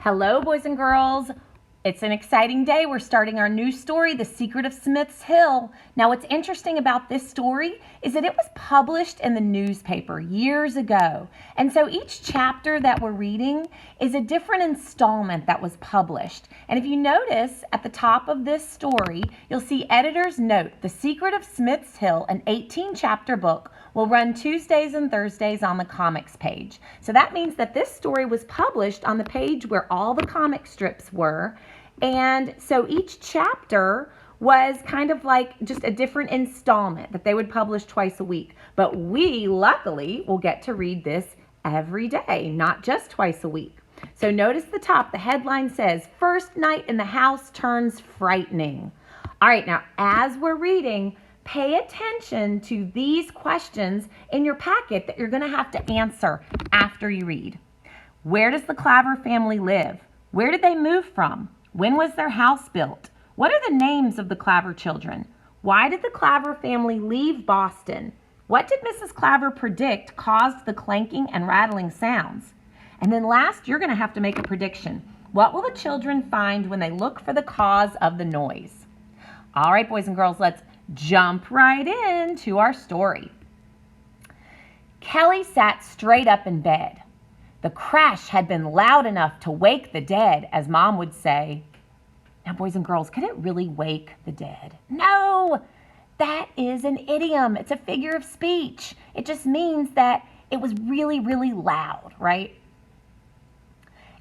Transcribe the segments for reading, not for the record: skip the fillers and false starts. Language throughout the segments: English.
Hello, boys and girls. It's an exciting day. We're starting our new story, The Secret of Smith's Hill. Now, what's interesting about this story is that it was published in the newspaper years ago. And so each chapter that we're reading is a different installment that was published. And if you notice at the top of this story, you'll see editor's note, The Secret of Smith's Hill, an 18-chapter book, will run Tuesdays and Thursdays on the comics page. So that means that this story was published on the page where all the comic strips were. And so each chapter was kind of like just a different installment that they would publish twice a week. But we, luckily, will get to read this every day, not just twice a week. So notice the top, the headline says, First Night in the House Turns Frightening. All right, now as we're reading, pay attention to these questions in your packet that you're going to have to answer after you read. Where does the Claver family live? Where did they move from? When was their house built? What are the names of the Claver children? Why did the Claver family leave Boston? What did Mrs. Claver predict caused the clanking and rattling sounds? And then last, you're going to have to make a prediction. What will the children find when they look for the cause of the noise? All right, boys and girls, let's jump right into our story. Kelly sat straight up in bed. The crash had been loud enough to wake the dead, as Mom would say. Now, boys and girls, could it really wake the dead? No, that is an idiom. It's a figure of speech. It just means that it was really, really loud, right?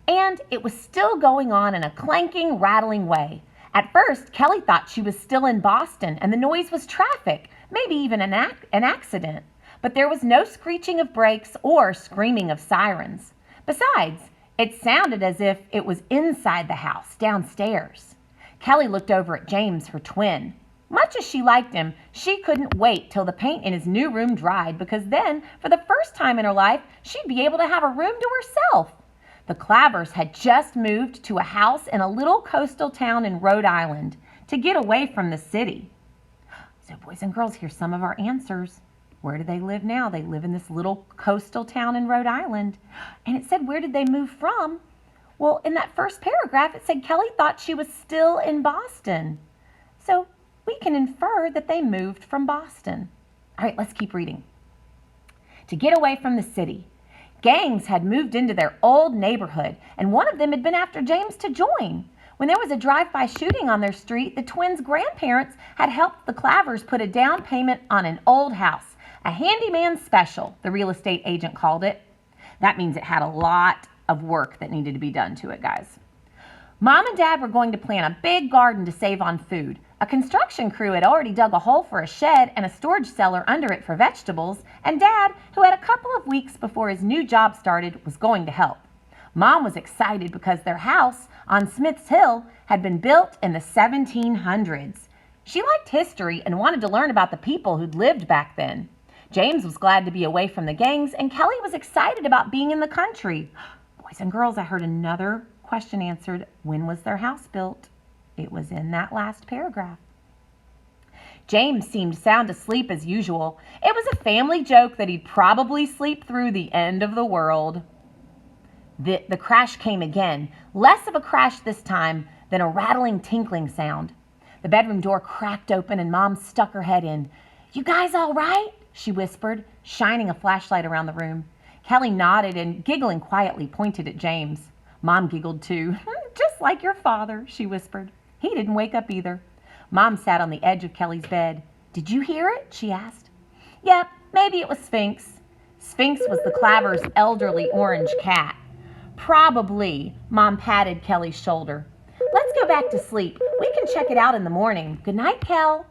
And it was still going on in a clanking, rattling way. At first, Kelly thought she was still in Boston and the noise was traffic, maybe even an accident. But there was no screeching of brakes or screaming of sirens. Besides, it sounded as if it was inside the house, downstairs. Kelly looked over at James, her twin. Much as she liked him, she couldn't wait till the paint in his new room dried, because then, for the first time in her life, she'd be able to have a room to herself. The Clavers had just moved to a house in a little coastal town in Rhode Island to get away from the city. So, boys and girls, here's some of our answers. Where do they live now? They live in this little coastal town in Rhode Island. And it said, where did they move from? Well, in that first paragraph, it said Kelly thought she was still in Boston. So we can infer that they moved from Boston. All right, let's keep reading. To get away from the city, gangs had moved into their old neighborhood, and one of them had been after James to join. When there was a drive-by shooting on their street, the twins' grandparents had helped the Clavers put a down payment on an old house. A handyman special, the real estate agent called it. That means it had a lot of work that needed to be done to it, guys. Mom and Dad were going to plant a big garden to save on food. A construction crew had already dug a hole for a shed and a storage cellar under it for vegetables, and Dad, who had a couple of weeks before his new job started, was going to help. Mom was excited because their house on Smith's Hill had been built in the 1700s. She liked history and wanted to learn about the people who'd lived back then. James was glad to be away from the gangs, and Kelly was excited about being in the country. Boys and girls, I heard another question answered. When was their house built? It was in that last paragraph. James seemed sound asleep as usual. It was a family joke that he'd probably sleep through the end of the world. The crash came again. Less of a crash this time than a rattling, tinkling sound. The bedroom door cracked open and Mom stuck her head in. "You guys all right?" she whispered, shining a flashlight around the room. Kelly nodded and, giggling quietly, pointed at James. Mom giggled too. "Just like your father," she whispered. He didn't wake up either. Mom sat on the edge of Kelly's bed. "Did you hear it?" she asked. "Yep, maybe it was Sphinx." Sphinx was the Clavers' elderly orange cat. "Probably," Mom patted Kelly's shoulder. "Let's go back to sleep. We can check it out in the morning. Good night, Kel."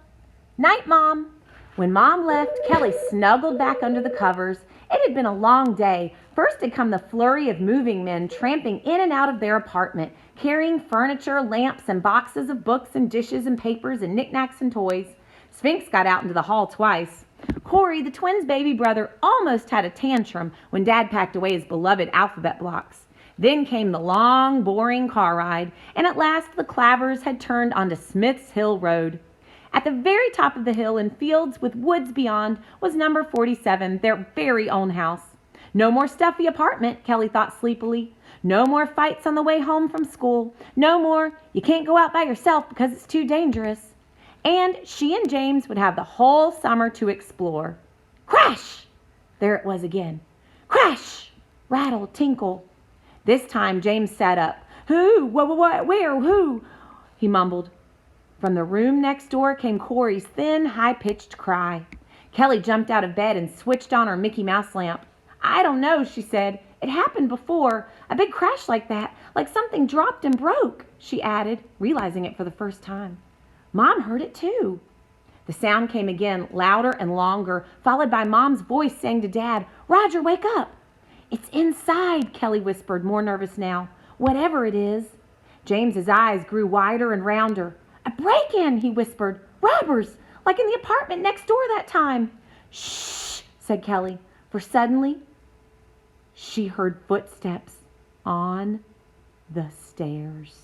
"Night, Mom." When Mom left, Kelly snuggled back under the covers. It had been a long day. First had come the flurry of moving men tramping in and out of their apartment, carrying furniture, lamps, and boxes of books and dishes and papers and knickknacks and toys. Sphinx got out into the hall twice. Corey, the twins' baby brother, almost had a tantrum when Dad packed away his beloved alphabet blocks. Then came the long, boring car ride, and at last the Clavers had turned onto Smith's Hill Road. At the very top of the hill, in fields with woods beyond, was number 47, their very own house. No more stuffy apartment, Kelly thought sleepily. No more fights on the way home from school. No more, you can't go out by yourself because it's too dangerous. And she and James would have the whole summer to explore. Crash! There it was again. Crash! Rattle, tinkle. This time James sat up. Who? What? Where? Who? He mumbled. From the room next door came Corey's thin, high-pitched cry. Kelly jumped out of bed and switched on her Mickey Mouse lamp. I don't know, she said. It happened before. A big crash like that, like something dropped and broke, she added, realizing it for the first time. Mom heard it too. The sound came again, louder and longer, followed by Mom's voice saying to Dad, Roger, wake up. It's inside, Kelly whispered, more nervous now. Whatever it is. James's eyes grew wider and rounder. A break-in, he whispered. Robbers, like in the apartment next door that time. Shh, said Kelly, for suddenly she heard footsteps on the stairs.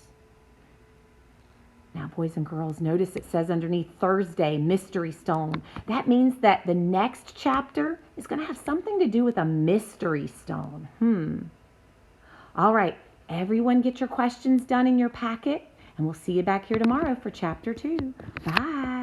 Now, boys and girls, notice it says underneath Thursday, Mystery Stone. That means that the next chapter is going to have something to do with a mystery stone. All right, everyone get your questions done in your packet, and we'll see you back here tomorrow for Chapter 2. Bye.